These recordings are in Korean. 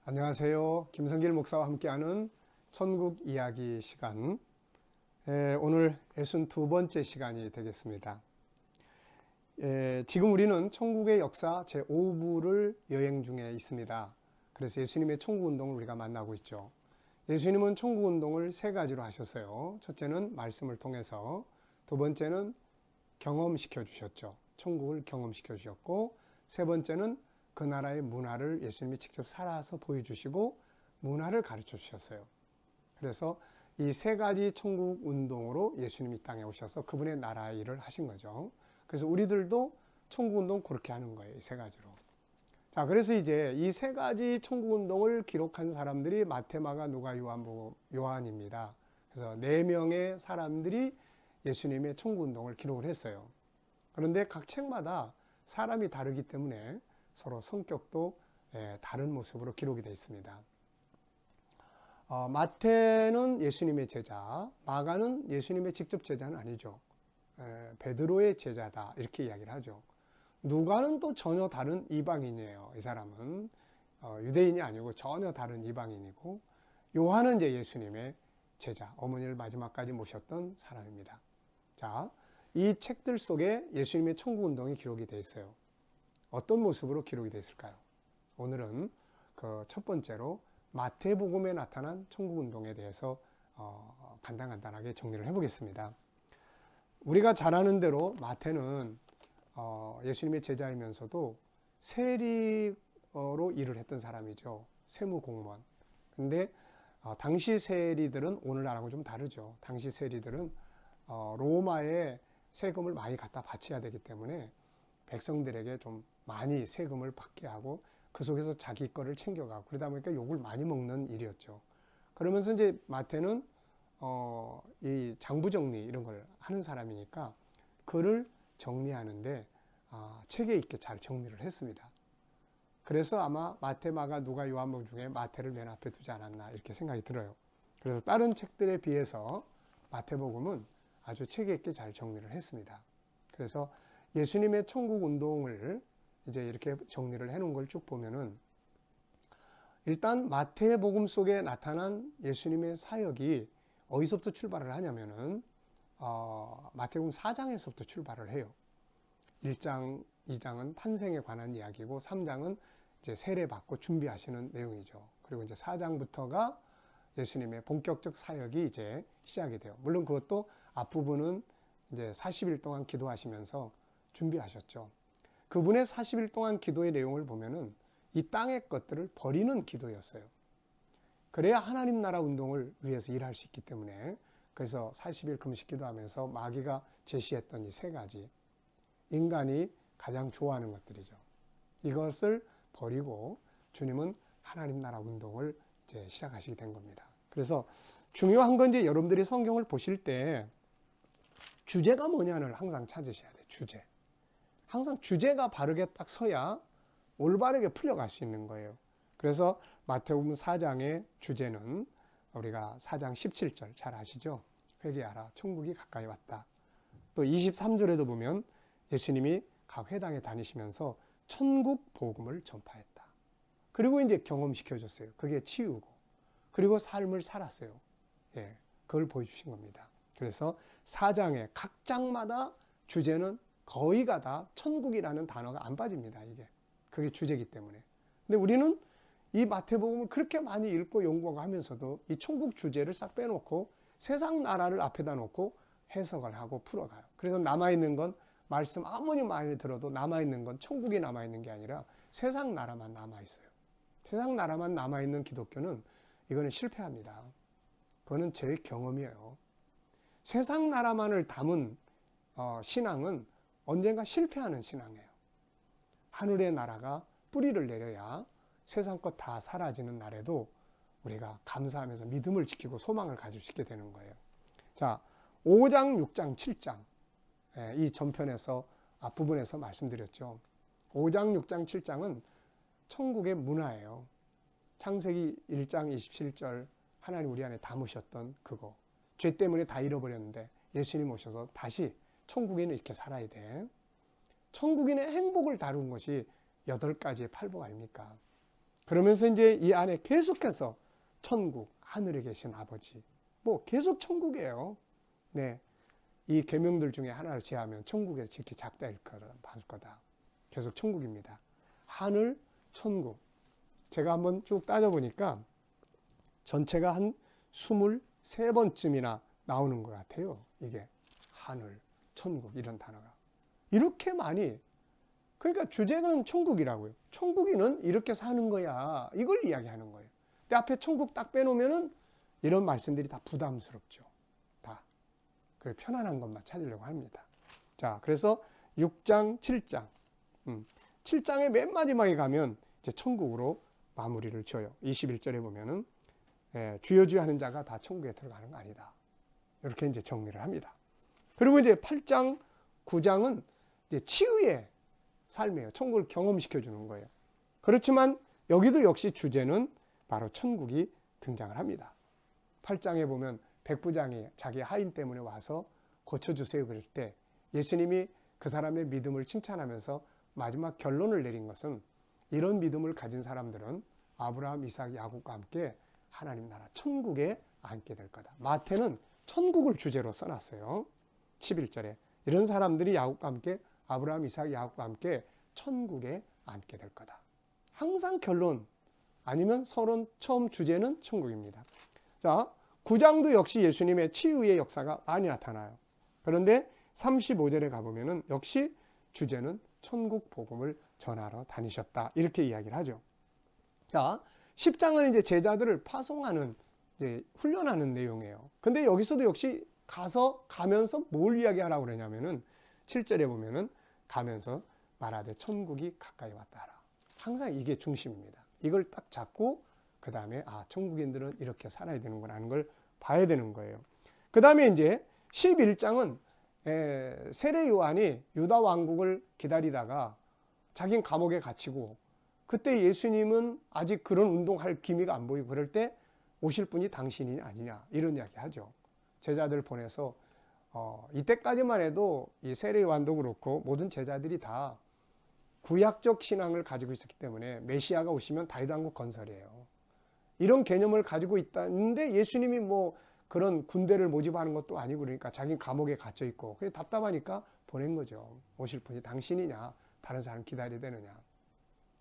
안녕하세요. 김성길 목사와 함께하는 천국 이야기 시간. 오늘 62번째 시간이 되겠습니다. 지금 우리는 천국의 역사 제5부를 여행 중에 있습니다. 그래서 예수님의 천국 운동을 우리가 만나고 있죠. 예수님은 천국 운동을 세 가지로 하셨어요. 첫째는 말씀을 통해서, 두 번째는 경험시켜 주셨죠. 천국을 경험시켜 주셨고, 세 번째는 그 나라의 문화를 예수님이 직접 살아서 보여주시고 문화를 가르쳐 주셨어요. 그래서 이 세 가지 천국 운동으로 예수님이 이 땅에 오셔서 그분의 나라 일을 하신 거죠. 그래서 우리들도 천국 운동 그렇게 하는 거예요. 이 세 가지로. 자, 그래서 이제 이 세 가지 천국 운동을 기록한 사람들이 마태, 마가, 누가, 요한입니다. 그래서 4명의 사람들이 예수님의 천국 운동을 기록을 했어요. 그런데 각 책마다 사람이 다르기 때문에 서로 성격도 다른 모습으로 기록이 되어 있습니다. 마태는 예수님의 제자, 마가는 예수님의 직접 제자는 아니죠. 베드로의 제자다 이렇게 이야기를 하죠. 누가는 또 전혀 다른 이방인이에요. 이 사람은 유대인이 아니고 전혀 다른 이방인이고, 요한은 이제 예수님의 제자, 어머니를 마지막까지 모셨던 사람입니다. 자, 이 책들 속에 예수님의 천국 운동이 기록이 되어 있어요. 어떤 모습으로 기록이 되어 있을까요? 오늘은 그 첫 번째로 마태복음에 나타난 천국 운동에 대해서 간단하게 정리를 해보겠습니다. 우리가 잘 아는 대로 마태는 예수님의 제자이면서도 세리로 일을 했던 사람이죠. 세무공무원. 근데 당시 세리들은 오늘날하고 좀 다르죠. 당시 세리들은 로마에 세금을 많이 갖다 바쳐야 되기 때문에 백성들에게 좀 많이 세금을 받게 하고 그 속에서 자기 거를 챙겨가고 그러다 보니까 욕을 많이 먹는 일이었죠. 그러면서 이제 마태는 이 장부정리 이런 걸 하는 사람이니까 글을 정리하는데 체계 있게 잘 정리를 했습니다. 그래서 아마 마태, 마가, 누가, 요한복음 중에 마태를 맨 앞에 두지 않았나 이렇게 생각이 들어요. 그래서 다른 책들에 비해서 마태복음은 아주 체계 있게 잘 정리를 했습니다. 그래서 예수님의 천국 운동을 이제 이렇게 정리를 해놓은 걸 쭉 보면은, 일단 마태복음 속에 나타난 예수님의 사역이 어디서부터 출발을 하냐면은 마태복음 4장에서부터 출발을 해요. 1장, 2장은 탄생에 관한 이야기고 3장은 이제 세례받고 준비하시는 내용이죠. 그리고 이제 4장부터가 예수님의 본격적 사역이 이제 시작이 돼요. 물론 그것도 앞부분은 이제 40일 동안 기도하시면서 준비하셨죠. 그분의 40일 동안 기도의 내용을 보면은 이 땅의 것들을 버리는 기도였어요. 그래야 하나님 나라 운동을 위해서 일할 수 있기 때문에, 그래서 40일 금식 기도하면서 마귀가 제시했던 이 세 가지, 인간이 가장 좋아하는 것들이죠. 이것을 버리고 주님은 하나님 나라 운동을 이제 시작하시게 된 겁니다. 그래서 중요한 건 이제 여러분들이 성경을 보실 때 주제가 뭐냐를 항상 찾으셔야 돼요. 주제. 항상 주제가 바르게 딱 서야 올바르게 풀려갈 수 있는 거예요. 그래서 마태복음 4장의 주제는 우리가 4장 17절 잘 아시죠? 회개하라, 천국이 가까이 왔다. 또 23절에도 보면 예수님이 각 회당에 다니시면서 천국 복음을 전파했다. 그리고 이제 경험시켜줬어요. 그게 치유고. 그리고 삶을 살았어요. 예, 그걸 보여주신 겁니다. 그래서 4장의 각 장마다 주제는 거의가 다 천국이라는 단어가 안 빠집니다. 그게 주제이기 때문에. 근데 우리는 이 마태복음을 그렇게 많이 읽고 연구하고 하면서도 이 천국 주제를 싹 빼놓고 세상 나라를 앞에다 놓고 해석을 하고 풀어가요. 그래서 남아있는 건 말씀 아무리 많이 들어도 남아있는 건 천국이 남아있는 게 아니라 세상 나라만 남아있어요. 세상 나라만 남아있는 기독교는 이거는 실패합니다. 그거는 제 경험이에요. 세상 나라만을 담은 신앙은 언젠가 실패하는 신앙이에요. 하늘의 나라가 뿌리를 내려야 세상 것 다 사라지는 날에도 우리가 감사하면서 믿음을 지키고 소망을 가질 수 있게 되는 거예요. 자, 5장, 6장, 7장 이 전편에서 앞부분에서 말씀드렸죠. 5장, 6장, 7장은 천국의 문화예요. 창세기 1장 27절 하나님 우리 안에 담으셨던 그거. 죄 때문에 다 잃어버렸는데 예수님 오셔서 다시 천국인은 이렇게 살아야 돼. 천국인의 행복을 다룬 것이 8가지의 팔복 아닙니까? 그러면서 이제 이 안에 계속해서 천국, 하늘에 계신 아버지, 뭐 계속 천국이에요. 네, 이 계명들 중에 하나를 제하면 천국에서 지키 작다 받을 거다. 계속 천국입니다. 하늘, 천국. 제가 한번 쭉 따져보니까 전체가 한 23번쯤이나 나오는 것 같아요. 이게 하늘, 천국 이런 단어가. 이렇게 많이, 그러니까 주제는 천국이라고요. 천국인은 이렇게 사는 거야. 이걸 이야기하는 거예요. 근데 앞에 천국 딱 빼놓으면은 이런 말씀들이 다 부담스럽죠. 다. 그래, 편안한 것만 찾으려고 합니다. 자, 그래서 6장, 7장. 7장의 맨 마지막에 가면 이제 천국으로 마무리를 지어요. 21절에 보면은 주여 주여 하는 자가 다 천국에 들어가는 거 아니다. 이렇게 이제 정리를 합니다. 그리고 이제 8장, 9장은 이제 치유의 삶이에요. 천국을 경험시켜 주는 거예요. 그렇지만 여기도 역시 주제는 바로 천국이 등장을 합니다. 8장에 보면 백부장이 자기 하인 때문에 와서 고쳐주세요 그럴 때 예수님이 그 사람의 믿음을 칭찬하면서 마지막 결론을 내린 것은 이런 믿음을 가진 사람들은 아브라함, 이삭, 야곱과 함께 하나님 나라 천국에 앉게 될 거다. 마태는 천국을 주제로 써놨어요. 11절에 이런 사람들이 야곱과 함께 아브라함, 이삭, 야곱과 함께 천국에 앉게 될 거다. 항상 결론 아니면 서론 처음 주제는 천국입니다. 자, 9장도 역시 예수님의 치유의 역사가 많이 나타나요. 그런데 35절에 가보면은 역시 주제는 천국 복음을 전하러 다니셨다. 이렇게 이야기를 하죠. 자, 10장은 이제 제자들을 파송하는, 이제 훈련하는 내용이에요. 근데 여기서도 역시 가면서 뭘 이야기하라고 그러냐면은 7절에 보면은 가면서 말하되 천국이 가까이 왔다 하라. 항상 이게 중심입니다. 이걸 딱 잡고 그 다음에 천국인들은 이렇게 살아야 되는구나 하는 걸 봐야 되는 거예요. 그 다음에 이제 11장은 세례 요한이 유다 왕국을 기다리다가 자기는 감옥에 갇히고 그때 예수님은 아직 그런 운동할 기미가 안 보이고 그럴 때 오실 분이 당신이 아니냐 이런 이야기 하죠. 제자들 보내서 이때까지만 해도 이 세례 요한도 그렇고 모든 제자들이 다 구약적 신앙을 가지고 있었기 때문에 메시아가 오시면 다윗 왕국 건설이에요. 이런 개념을 가지고 있다는데 예수님이 뭐 그런 군대를 모집하는 것도 아니고 그러니까 자기 감옥에 갇혀 있고 그래 답답하니까 보낸 거죠. 오실 분이 당신이냐 다른 사람 기다려야 되느냐.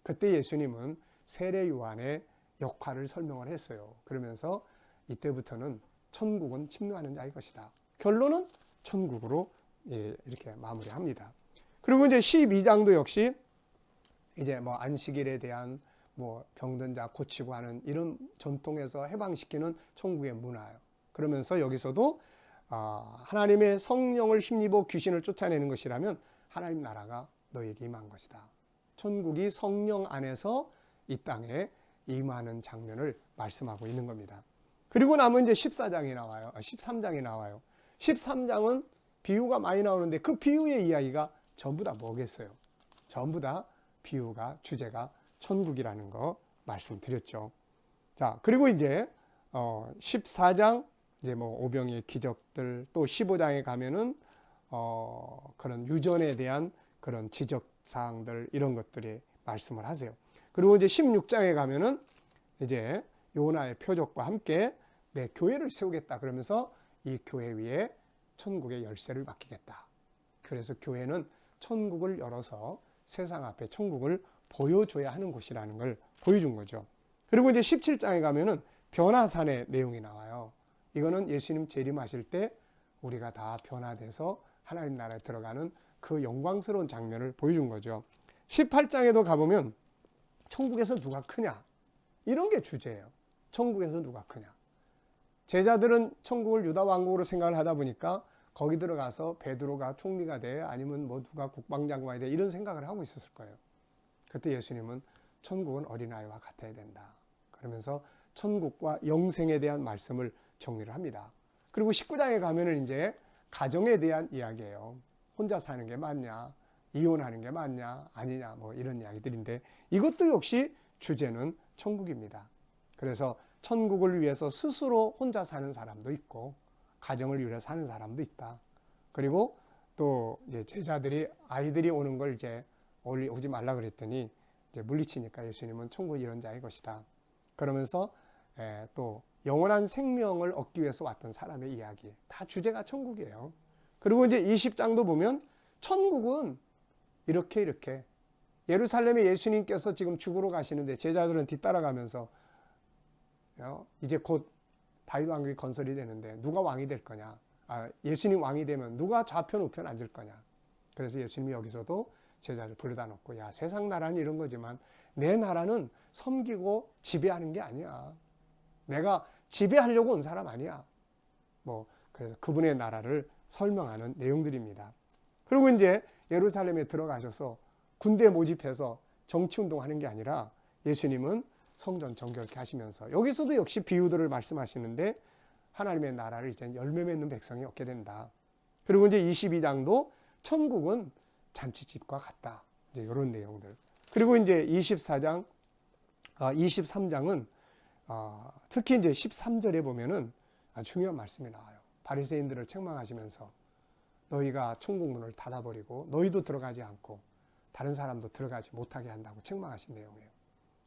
그때 예수님은 세례 요한의 역할을 설명을 했어요. 그러면서 이때부터는 천국은 침노하는 자의 것이다. 결론은 천국으로 이렇게 마무리합니다. 그리고 이제 12장도 역시 이제 뭐 안식일에 대한 뭐 병든 자 고치고 하는 이런 전통에서 해방시키는 천국의 문화예요. 그러면서 여기서도 하나님의 성령을 힘입어 귀신을 쫓아내는 것이라면 하나님 나라가 너에게 임한 것이다. 천국이 성령 안에서 이 땅에 임하는 장면을 말씀하고 있는 겁니다. 그리고 남은 이제 14장이 나와요. 13장이 나와요. 13장은 비유가 많이 나오는데 그 비유의 이야기가 전부 다 뭐겠어요? 전부 다 비유가 주제가 천국이라는 거 말씀드렸죠. 자, 그리고 이제 14장 이제 뭐 오병이의 기적들 또 15장에 가면은 그런 유전에 대한 그런 지적 사항들 이런 것들이 말씀을 하세요. 그리고 이제 16장에 가면은 이제 요나의 표적과 함께 내 교회를 세우겠다 그러면서 이 교회 위에 천국의 열쇠를 맡기겠다. 그래서 교회는 천국을 열어서 세상 앞에 천국을 보여줘야 하는 곳이라는 걸 보여준 거죠. 그리고 이제 17장에 가면은 변화산의 내용이 나와요. 이거는 예수님 재림하실 때 우리가 다 변화돼서 하나님 나라에 들어가는 그 영광스러운 장면을 보여준 거죠. 18장에도 가보면 천국에서 누가 크냐 이런 게 주제예요. 천국에서 누가 크냐. 제자들은 천국을 유다 왕국으로 생각을 하다 보니까 거기 들어가서 베드로가 총리가 돼 아니면 뭐 누가 국방장관이 돼 이런 생각을 하고 있었을 거예요. 그때 예수님은 천국은 어린아이와 같아야 된다. 그러면서 천국과 영생에 대한 말씀을 정리를 합니다. 그리고 19장에 가면은 이제 가정에 대한 이야기예요. 혼자 사는 게 맞냐, 이혼하는 게 맞냐, 아니냐, 뭐 이런 이야기들인데 이것도 역시 주제는 천국입니다. 그래서 천국을 위해서 스스로 혼자 사는 사람도 있고, 가정을 위해서 사는 사람도 있다. 그리고 또 이제 제자들이 아이들이 오는 걸 이제 오지 말라 그랬더니 이제 물리치니까 예수님은 천국이 이런 자의 것이다. 그러면서 또 영원한 생명을 얻기 위해서 왔던 사람의 이야기, 다 주제가 천국이에요. 그리고 이제 20장도 보면 천국은 이렇게 예루살렘에 예수님께서 지금 죽으러 가시는데 제자들은 뒤따라가면서 이제 곧 다윗 왕국이 건설이 되는데 누가 왕이 될 거냐? 예수님 왕이 되면 누가 좌편 우편 앉을 거냐? 그래서 예수님이 여기서도 제자들 불러다 놓고, 야, 세상 나라는 이런 거지만 내 나라는 섬기고 지배하는 게 아니야. 내가 지배하려고 온 사람 아니야. 그래서 그분의 나라를 설명하는 내용들입니다. 그리고 이제 예루살렘에 들어가셔서 군대 모집해서 정치운동 하는 게 아니라 예수님은 성전 정결케 하시면서 여기서도 역시 비유들을 말씀하시는데 하나님의 나라를 이제 열매 맺는 백성이 얻게 된다. 그리고 이제 22장도 천국은 잔치집과 같다. 이제 이런 내용들. 그리고 이제 23장은 특히 이제 13절에 보면은 아주 중요한 말씀이 나와요. 바리새인들을 책망하시면서 너희가 천국 문을 닫아버리고 너희도 들어가지 않고 다른 사람도 들어가지 못하게 한다고 책망하신 내용이에요.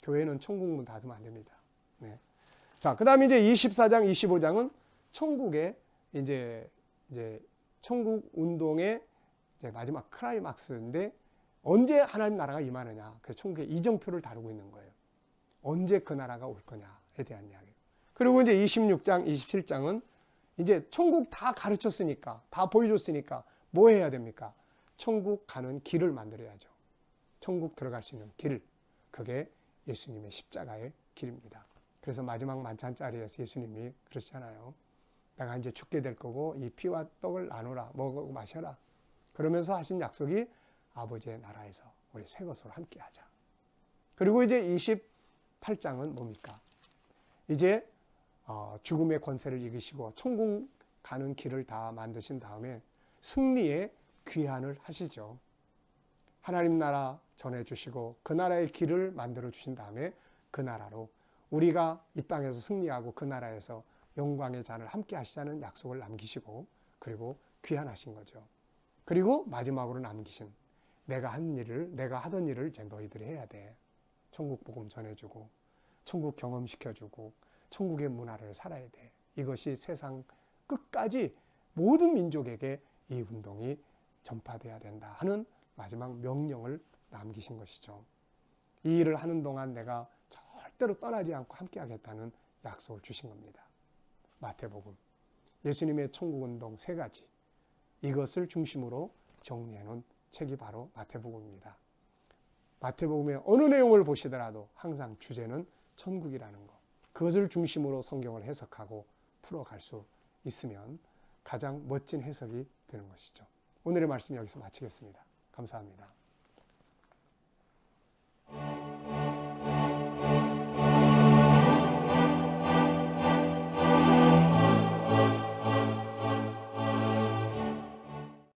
교회는 천국 문 닫으면 안 됩니다. 네. 자, 그다음에 이제 24장, 25장은 천국의 이제 천국 운동의 이제 마지막 클라이막스인데 언제 하나님 나라가 임하느냐. 그래서 천국의 이정표를 다루고 있는 거예요. 언제 그 나라가 올 거냐에 대한 이야기. 그리고 이제 26장, 27장은 이제 천국 다 가르쳤으니까, 다 보여줬으니까 뭐 해야 됩니까? 천국 가는 길을 만들어야죠. 천국 들어갈 수 있는 길. 그게 예수님의 십자가의 길입니다. 그래서 마지막 만찬 자리에서 예수님이 그러시잖아요. 내가 이제 죽게 될 거고 이 피와 떡을 나누라, 먹고 마셔라. 그러면서 하신 약속이 아버지의 나라에서 우리 새 것으로 함께 하자. 그리고 이제 28장은 뭡니까? 이제 죽음의 권세를 이기시고 천국 가는 길을 다 만드신 다음에 승리의 귀환을 하시죠. 하나님 나라 전해주시고 그 나라의 길을 만들어 주신 다음에 그 나라로 우리가 이 땅에서 승리하고 그 나라에서 영광의 잔을 함께 하시자는 약속을 남기시고 그리고 귀환하신 거죠. 그리고 마지막으로 남기신 내가 하던 일을 이제 너희들이 해야 돼. 천국 복음 전해주고 천국 경험시켜주고 천국의 문화를 살아야 돼. 이것이 세상 끝까지 모든 민족에게 이 운동이 전파돼야 된다 하는 마지막 명령을 남기신 것이죠. 이 일을 하는 동안 내가 절대로 떠나지 않고 함께 하겠다는 약속을 주신 겁니다. 마태복음, 예수님의 천국운동 3가지, 이것을 중심으로 정리해 놓은 책이 바로 마태복음입니다. 마태복음의 어느 내용을 보시더라도 항상 주제는 천국이라는 것, 그것을 중심으로 성경을 해석하고 풀어갈 수 있으면 가장 멋진 해석이 되는 것이죠. 오늘의 말씀 여기서 마치겠습니다. 감사합니다.